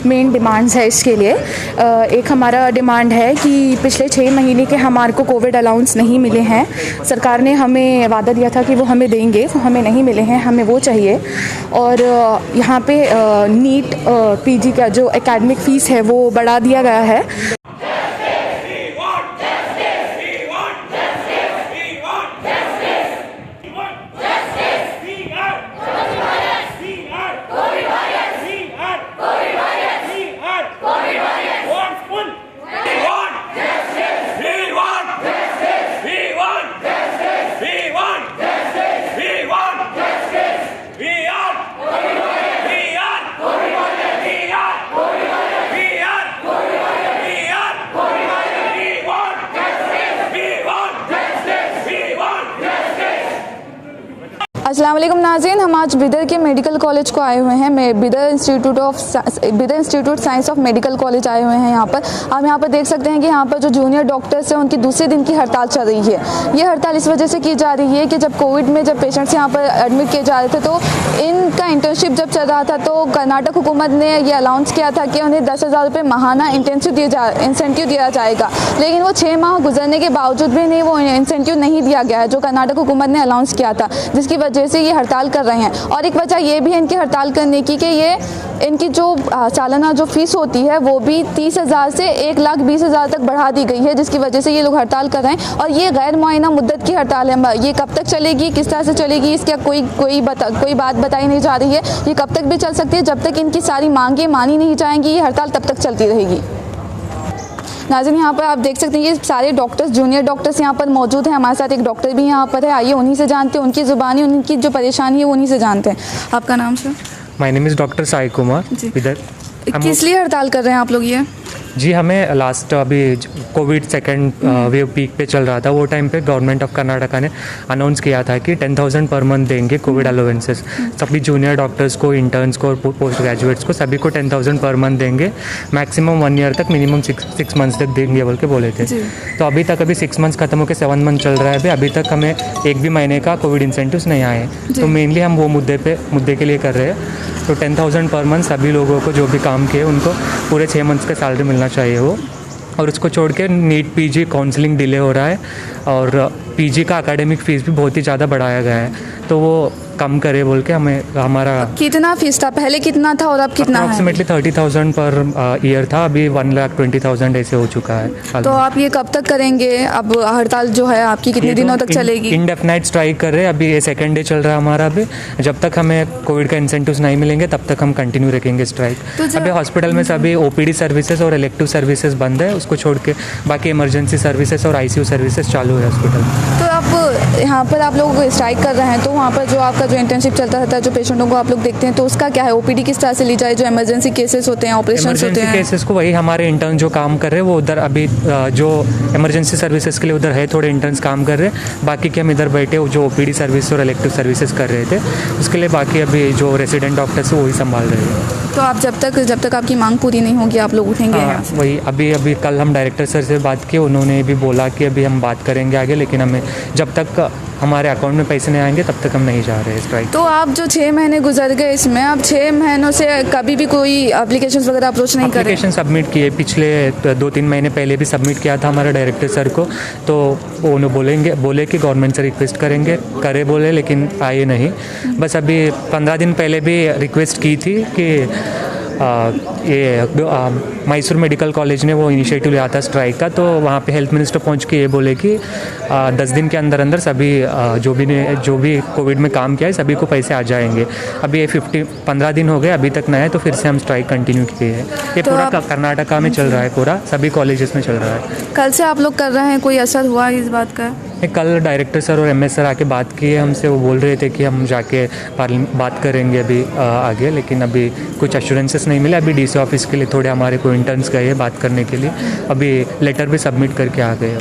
Main demands है इसके लिए। एक हमारा डिमांड है कि पिछले 6 महीने के हमारे को कोविड अलाउंस नहीं मिले हैं। सरकार ने हमें वादा दिया था कि वो हमें देंगे, वो हमें नहीं मिले हैं, हमें वो चाहिए। और यहाँ पे नीट पीजी का जो एकेडमिक फ़ीस है वो बढ़ा दिया गया है। अस्सलाम वालेकुम नाज़रीन, हम आज बिदर के मेडिकल कॉलेज को आए हुए हैं। मैं Bidar institute science of medical college आए हुए हैं। यहाँ पर आप यहाँ पर देख सकते हैं कि यहाँ पर जो जूनियर डॉक्टर्स हैं उनकी दूसरे दिन की हड़ताल चल रही है। ये हड़ताल इस वजह से की जा रही है कि जब कोविड में जब पेशेंट्स यहाँ पर एडमिट किए जा रहे थे तो इनका इंटर्नशिप जब चल रहा था तो कर्नाटक हुकूमत ने ये अनाउंस किया था कि उन्हें 10,000 रुपये माहाना इंसेंटिव दिया जाएगा। लेकिन वो 6 माह गुजरने के बावजूद भी नहीं, वो इंसेंटिव नहीं दिया गया है जो कर्नाटक हुकूमत ने अनाउंस किया था, जिसकी वजह से ये हड़ताल कर रहे हैं। और एक वजह ये भी है इनकी हड़ताल करने की कि ये इनकी जो सालाना जो फीस होती है वो भी 30,000 से 1,20,000 तक बढ़ा दी गई है, जिसकी वजह से ये लोग हड़ताल कर रहे हैं। और ये गैर मुआयना मुद्दत की हड़ताल है। ये कब तक चलेगी, किस तरह से चलेगी, इसका कोई बात बताई नहीं जा रही है। ये कब तक भी चल सकती है, जब तक इनकी सारी मांगें मानी नहीं जाएंगी ये हड़ताल तब तक चलती रहेगी। नाज़रीन, यहाँ पर आप देख सकते हैं ये सारे डॉक्टर्स, जूनियर डॉक्टर्स यहाँ पर मौजूद हैं। हमारे साथ एक डॉक्टर भी यहाँ पर है। आइए उन्हीं से जानते हैं, उनकी ज़ुबानी, उनकी जो परेशानी है वो उन्हीं से जानते हैं। आपका नाम sir? My name is doctor Sai Kumar. इधर किस लिए हड़ताल कर रहे हैं आप लोग ये? जी, हमें लास्ट अभी कोविड सेकेंड वेव पीक पे चल रहा था, वो टाइम पे गवर्नमेंट ऑफ कर्नाटका ने अनाउंस किया था कि 10,000 पर मंथ देंगे कोविड अलाउंसेस सभी जूनियर डॉक्टर्स को, इंटर्न्स को और पोस्ट ग्रेजुएट्स को, सभी को 10,000 पर मंथ देंगे। मैक्सिमम 1 ईयर तक, मिनिमम 6 मंथ्स तक देंगे बोल के बोले थे। तो अभी तक 6 मंथ्स खत्म होकर 7 मंथ चल रहा है। अभी तक हमें एक भी महीने का कोविड इंसेंटिव्स नहीं आए। तो मेनली हम वो मुद्दे के लिए कर रहे हैं। तो 10,000 पर मंथ सभी लोगों को जो भी काम किए उनको पूरे 6 मंथ्स का सैलरी मिलना चाहिए वो। और उसको छोड़ के नीट पीजी काउंसलिंग डिले हो रहा है और पीजी का एकेडमिक फ़ीस भी बहुत ही ज़्यादा बढ़ाया गया है, तो वो कम करे बोल के हमें हमारा। कितना फीस था पहले, कितना था और अब कितना है? अप्रॉक्सीमेटली 30,000 पर ईयर था, अभी 1,20,000 ऐसे हो चुका है। तो आप ये कब तक करेंगे? अब हड़ताल जो है आपकी कितने दिनों तक चलेगी? इंडेफिनाइट स्ट्राइक कर रहे हैं। अभी ये 2nd डे चल रहा है हमारा। अभी जब तक हमें कोविड का इंसेंटिव्स नहीं मिलेंगे तब तक हम कंटिन्यू रखेंगे स्ट्राइक। अभी हॉस्पिटल में सभी ओपीडी सर्विसेज और इलेक्टिव सर्विसेज बंद है, उसको छोड़ के बाकी इमरजेंसी सर्विसेज और आईसीयू सर्विसेज चालू है हॉस्पिटल। तो आप यहाँ पर आप लोग स्ट्राइक कर रहे हैं, तो वहाँ पर जो आपका जो इंटर्नशिप चलता रहता है, जो पेशेंटों को आप लोग देखते हैं, तो उसका क्या है? ओपीडी किस तरह से ली जाए? जो इमरजेंसी केसेस होते हैं, ऑपरेशन होते हैं, केसेस को वही हमारे इंटर्न जो काम कर रहे हैं वो उधर अभी जो इमरजेंसी सर्विसेज के लिए उधर है, थोड़े इंटर्न्स काम कर रहे हैं। बाकी के हम इधर बैठे जो ओपीडी सर्विस और इलेक्टिव सर्विसेज कर रहे थे, उसके लिए बाकी अभी जो रेसिडेंट डॉक्टर्स है वही संभाल रहे हैं। तो आप जब तक आपकी मांग पूरी नहीं होगी आप लोग उठेंगे? वही अभी कल हम डायरेक्टर सर से बात की, उन्होंने भी बोला कि अभी हम बात करेंगे आगे, लेकिन हमें जब तक हमारे अकाउंट में पैसे नहीं आएंगे तब तक हम नहीं जा रहे हैं स्ट्राइक। तो आप जो 6 महीने गुजर गए इसमें, अब 6 महीनों से कभी भी कोई एप्लीकेशंस वगैरह अप्रोच नहीं करे? एप्लीकेशन सबमिट किए, पिछले 2-3 महीने पहले भी सबमिट किया था हमारे डायरेक्टर सर को, तो उन्होंने बोले कि गवर्नमेंट से रिक्वेस्ट करेंगे, करे बोले, लेकिन आए नहीं। बस अभी 15 दिन पहले भी रिक्वेस्ट की थी कि ये मैसूर मेडिकल कॉलेज ने वो इनिशिएटिव लिया था स्ट्राइक का, तो वहाँ पे हेल्थ मिनिस्टर पहुँच के ये बोले कि 10 दिन के अंदर अंदर सभी जो भी कोविड में काम किया है सभी को पैसे आ जाएंगे। अभी ये 15 दिन हो गए, अभी तक नहीं है, तो फिर से हम स्ट्राइक कंटिन्यू किए हैं। ये तो पूरा कर्नाटका में चल रहा है, पूरा सभी कॉलेजेस में चल रहा है। कल से आप लोग कर रहे हैं, कोई असर हुआ इस बात का? कल डायरेक्टर सर और एमएस सर आके बात की है हमसे, वो बोल रहे थे कि हम जाके बात करेंगे अभी आगे, लेकिन अभी कुछ एश्योरेंसेस नहीं मिले। अभी डीसी ऑफिस के लिए थोड़े हमारे को इंटर्न्स गए बात करने के लिए, अभी लेटर भी सबमिट करके आ गए।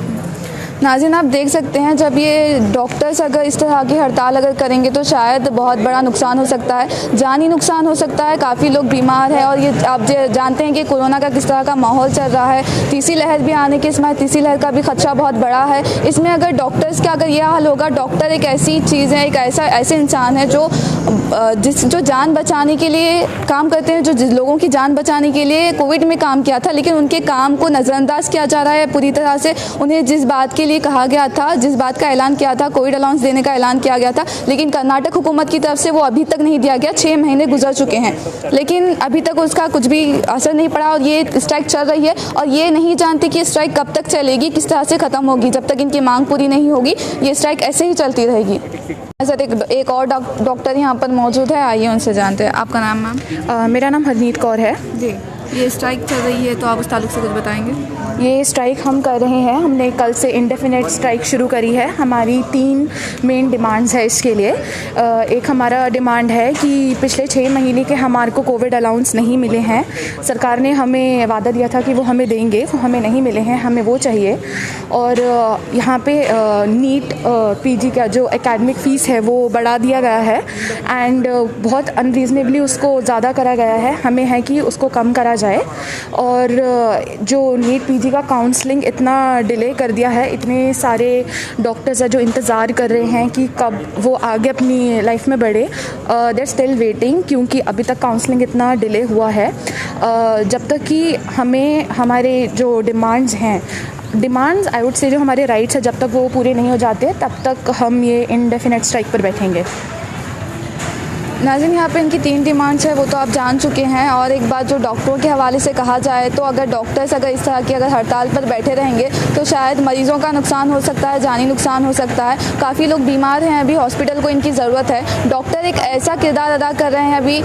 नाज़रीन, आप देख सकते हैं जब ये डॉक्टर्स अगर इस तरह की हड़ताल अगर करेंगे तो शायद बहुत बड़ा नुकसान हो सकता है, जानी नुकसान हो सकता है। काफ़ी लोग बीमार हैं और ये आप जानते हैं कि कोरोना का किस तरह का माहौल चल रहा है। तीसरी लहर भी आने के इसमें तीसरी लहर का भी खदशा बहुत बड़ा है। इसमें अगर डॉक्टर्स का अगर यह हाल होगा, डॉक्टर एक ऐसी चीज़ है, एक ऐसे इंसान है जो जान बचाने के लिए काम करते हैं, जो लोगों की जान बचाने के लिए कोविड में काम किया था, लेकिन उनके काम को नज़रअंदाज किया जा रहा है पूरी तरह से। उन्हें जिस बात के लिए कहा गया था, जिस बात का ऐलान किया था, कोविड अलाउंस देने का ऐलान किया गया था, लेकिन कर्नाटक हुकूमत की तरफ से वो अभी तक नहीं दिया गया। 6 महीने गुजर चुके हैं लेकिन अभी तक उसका कुछ भी असर नहीं पड़ा और ये स्ट्राइक चल रही है और ये नहीं जानते कि स्ट्राइक कब तक चलेगी, किस तरह से ख़त्म होगी। जब तक इनकी मांग पूरी नहीं होगी ये स्ट्राइक ऐसे ही चलती रहेगी। सर, एक और डॉक्टर यहाँ पर मौजूद है, आइए उनसे जानते हैं। आपका नाम मैम? मेरा नाम हरनीत कौर है जी। ये स्ट्राइक चल रही है तो आप उस ताल्लुक से कुछ बताएंगे? ये स्ट्राइक हम कर रहे हैं, हमने कल से इंडेफिनिट स्ट्राइक शुरू करी है। हमारी 3 मेन डिमांड्स है इसके लिए। एक हमारा डिमांड है कि पिछले 6 महीने के हमारे को कोविड अलाउंस नहीं मिले हैं। सरकार ने हमें वादा दिया था कि वो हमें देंगे, वो हमें नहीं मिले हैं, हमें वो चाहिए। और यहाँ पे नीट पीजी का जो एकेडमिक फ़ीस है वो बढ़ा दिया गया है एंड बहुत अनरीज़नेबली उसको ज़्यादा करा गया है। हमें है कि उसको कम करा जाए। और जो नीट पीजी का काउंसलिंग इतना डिले कर दिया है, इतने सारे डॉक्टर्स हैं जो इंतज़ार कर रहे हैं कि कब वो आगे अपनी लाइफ में बढ़े। दे आर स्टिल वेटिंग क्योंकि अभी तक काउंसलिंग इतना डिले हुआ है। जब तक कि हमें हमारे जो डिमांड्स हैं, डिमांड्स आई वुड से जो हमारे राइट्स हैं, जब तक वो पूरे नहीं हो जाते तब तक हम ये इंडेफिनिट स्ट्राइक पर बैठेंगे। नाज़रीन, यहाँ पे इनकी 3 डिमांड्स है वो तो आप जान चुके हैं। और एक बात जो डॉक्टरों के हवाले से कहा जाए तो अगर डॉक्टर्स अगर इस तरह की अगर हड़ताल पर बैठे रहेंगे तो शायद मरीज़ों का नुकसान हो सकता है, जानी नुकसान हो सकता है। काफ़ी लोग बीमार हैं, अभी हॉस्पिटल को इनकी ज़रूरत है। डॉक्टर एक ऐसा किरदार अदा कर रहे हैं, अभी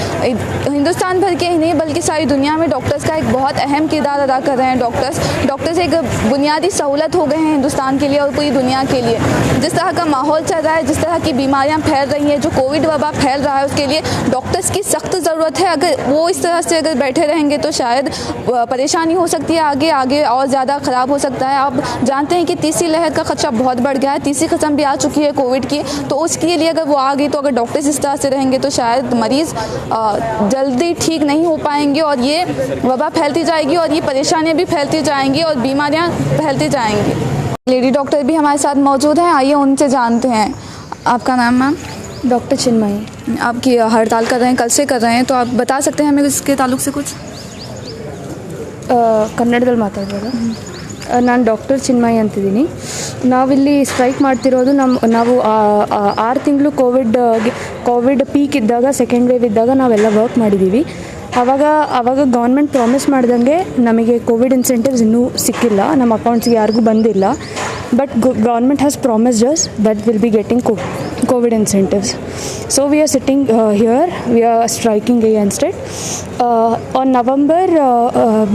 हिंदुस्तान भर के ही नहीं बल्कि सारी दुनिया में डॉक्टर्स का एक बहुत अहम किरदार अदा कर रहे हैं। डॉक्टर्स एक बुनियादी सहूलत हो गए हैं हिंदुस्तान के लिए और पूरी दुनिया के लिए। जिस तरह का माहौल चल रहा है, जिस तरह की बीमारियाँ फैल रही हैं, जो कोविड वबा फैल रहा है, उसके लिए डॉक्टर्स की सख्त ज़रूरत है। अगर वो इस तरह से अगर बैठे रहेंगे तो शायद परेशानी हो सकती है, आगे और ज़्यादा ख़राब हो सकता है। आप जानते हैं कि तीसरी लहर का खदशा बहुत बढ़ गया है, तीसरी क़सम भी आ चुकी है कोविड की। तो उसके लिए अगर वो आ गई तो अगर डॉक्टर्स इस तरह से रहेंगे तो शायद मरीज़ जल्दी ठीक नहीं हो पाएंगे और ये वबा फैलती जाएगी और ये परेशानियाँ भी फैलती जाएंगी और बीमारियाँ फैलती जाएंगी। लेडी डॉक्टर भी हमारे साथ मौजूद हैं, आइए उनसे जानते हैं। आपका नाम मैम? डॉक्टर चिन्मयी। आपकी हड़ताल कर रहे हैं, कल से कर रहे हैं, तो आप बता सकते हैं हमें इसके ताल्लुक से कुछ? ಕನ್ನಡದಲ್ಲಿ ಮಾತಾಡ್ಬೋದಾ? ನಾನು ಡಾಕ್ಟರ್ ಚಿನ್ಮಯಿ ಅಂತಿದ್ದೀನಿ. ನಾವಿಲ್ಲಿ ಸ್ಟ್ರೈಕ್ ಮಾಡ್ತಿರೋದು ನಾವು 6 ತಿಂಗಳು ಕೋವಿಡ್ ಪೀಕ್ ಇದ್ದಾಗ, ಸೆಕೆಂಡ್ ವೇವ್ ಇದ್ದಾಗ ನಾವೆಲ್ಲ ವರ್ಕ್ ಮಾಡಿದ್ದೀವಿ. ಆವಾಗ ಗೌರ್ಮೆಂಟ್ ಪ್ರಾಮಿಸ್ ಮಾಡ್ದಂಗೆ ನಮಗೆ ಕೋವಿಡ್ ಇನ್ಸೆಂಟಿವ್ಸ್ ಇನ್ನೂ ಸಿಕ್ಕಿಲ್ಲ, ನಮ್ಮ ಅಕೌಂಟ್ಸ್ಗೆ ಯಾರಿಗೂ ಬಂದಿಲ್ಲ. But government has promised us that will be getting COVID incentives. So we are sitting here, we are striking against it. On November,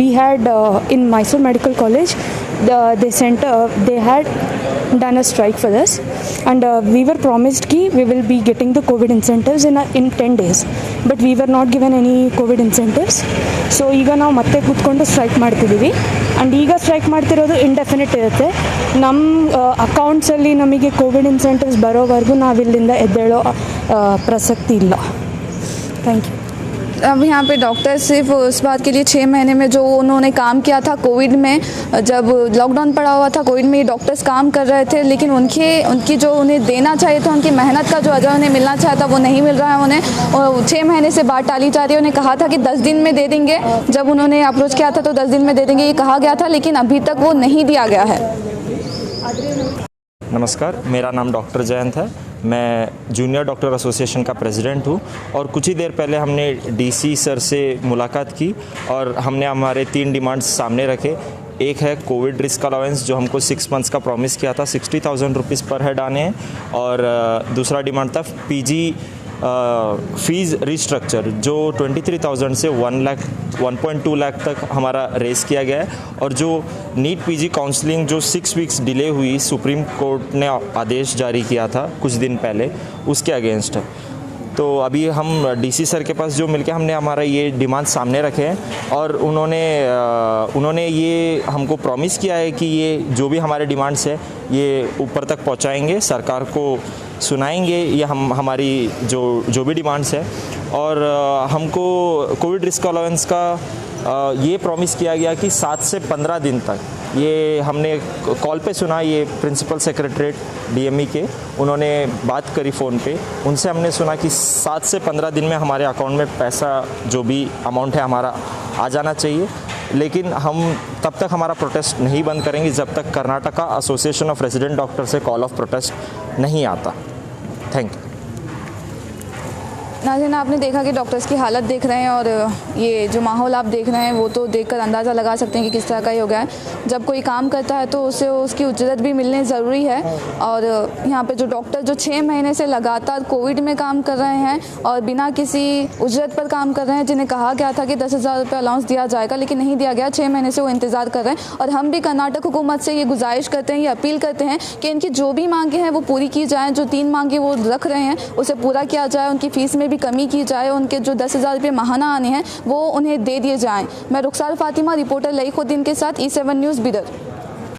we had in Mysore Medical College, they had done a strike for this, and we were promised ki we will be getting the COVID incentives in 10 days, but we were not given any COVID incentives. So ಈಗ ನಾವು ಮತ್ತೆ ಕೂತ್ಕೊಂಡು strike ಮಾಡ್ತಿದ್ದೀವಿ. And ಈಗ strike ಮಾಡ್ತಿರೋದು indefinite ಇರುತ್ತೆ. ನಮ್ಮ ಅಕೌಂಟ್ಸಲ್ಲಿ ನಮಗೆ ಕೋವಿಡ್ ಇನ್ಸೆಂಟಿವ್ಸ್ ಬರೋವರೆಗೂ ನಾವಿಲ್ಲಿಂದ ಎದ್ದೇಳೋ ಪ್ರಸಕ್ತಿ ಇಲ್ಲ. Thank you. अब यहाँ पे डॉक्टर सिर्फ उस बात के लिए 6 महीने में जो उन्होंने काम किया था कोविड में, जब लॉकडाउन पड़ा हुआ था कोविड में, ये डॉक्टर्स काम कर रहे थे, लेकिन उनकी जो उन्हें देना चाहिए था, उनकी मेहनत का जो अजर उन्हें मिलना चाहिए था वो नहीं मिल रहा है उन्हें। और 6 महीने से बात टाली जा रही है। उन्हें कहा था कि 10 दिन में दे देंगे, जब उन्होंने अप्रोच किया था तो 10 दिन में दे देंगे ये कहा गया था, लेकिन अभी तक वो नहीं दिया गया है। नमस्कार, मेरा नाम डॉक्टर जयंत है। मैं जूनियर डॉक्टर एसोसिएशन का प्रेसिडेंट हूँ और कुछ ही देर पहले हमने डीसी सर से मुलाकात की और हमने हमारे 3 डिमांड्स सामने रखे। एक है कोविड रिस्क अलाउंस जो हमको 6 मंथ्स का प्रॉमिस किया था, 60,000 रुपीज़ पर हेड आने हैं। और दूसरा डिमांड था पीजी फ़ीस रिस्ट्रक्चर जो 23,000 से 1.2 लाख तक हमारा रेस किया गया है। और जो नीट पीजी काउंसलिंग जो 6 वीक्स डिले हुई, सुप्रीम कोर्ट ने आदेश जारी किया था कुछ दिन पहले, उसके अगेंस्ट है। तो अभी हम डीसी सर के पास जो मिलके हमने हमारा ये डिमांड सामने रखे हैं और उन्होंने ये हमको प्रॉमिस किया है कि ये जो भी हमारे डिमांड्स है ये ऊपर तक पहुंचाएंगे, सरकार को सुनाएंगे ये हमारी जो भी डिमांड्स है। और हमको कोविड रिस्क अलाउंस का ये प्रॉमिस किया गया कि 7 से 15 दिन तक, ये हमने कॉल पे सुना, ये प्रिंसिपल सेक्रेटरीट डीएमई के उन्होंने बात करी फ़ोन पे, उनसे हमने सुना कि 7 से 15 दिन में हमारे अकाउंट में पैसा जो भी अमाउंट है हमारा आ जाना चाहिए। लेकिन हम तब तक हमारा प्रोटेस्ट नहीं बंद करेंगे जब तक Karnataka association of resident doctor से कॉल ऑफ प्रोटेस्ट नहीं आता। Thank you. नाज़रीन, आपने देखा कि डॉक्टर्स की हालत देख रहे हैं और ये जो माहौल आप देख रहे हैं वो तो देखकर अंदाज़ा लगा सकते हैं कि किस तरह का ये हो गया है। जब कोई काम करता है तो उसे उसकी उजरत भी मिलनी ज़रूरी है। और यहाँ पे जो डॉक्टर जो 6 महीने से लगातार कोविड में काम कर रहे हैं और बिना किसी उजरत पर काम कर रहे हैं, जिन्हें कहा गया था कि 10,000 रुपये अलाउंस दिया जाएगा लेकिन नहीं दिया गया, 6 महीने से वो इंतज़ार कर रहे हैं। और हम भी कर्नाटक हुकूमत से ये गुजारिश करते हैं, ये अपील करते हैं कि इनकी जो भी मांगे हैं वो पूरी की जाएँ। जो 3 मांगे वो रख रहे हैं उसे पूरा किया जाए, उनकी फ़ीस में भी कमी की जाए, उनके जो 10,000 रुपये माहाना आने हैं वो उन्हें दे दिए जाएं। मैं रुखसार फातिमा, रिपोर्टर लईखुद्दीन के साथ E7 न्यूज़ बिदर।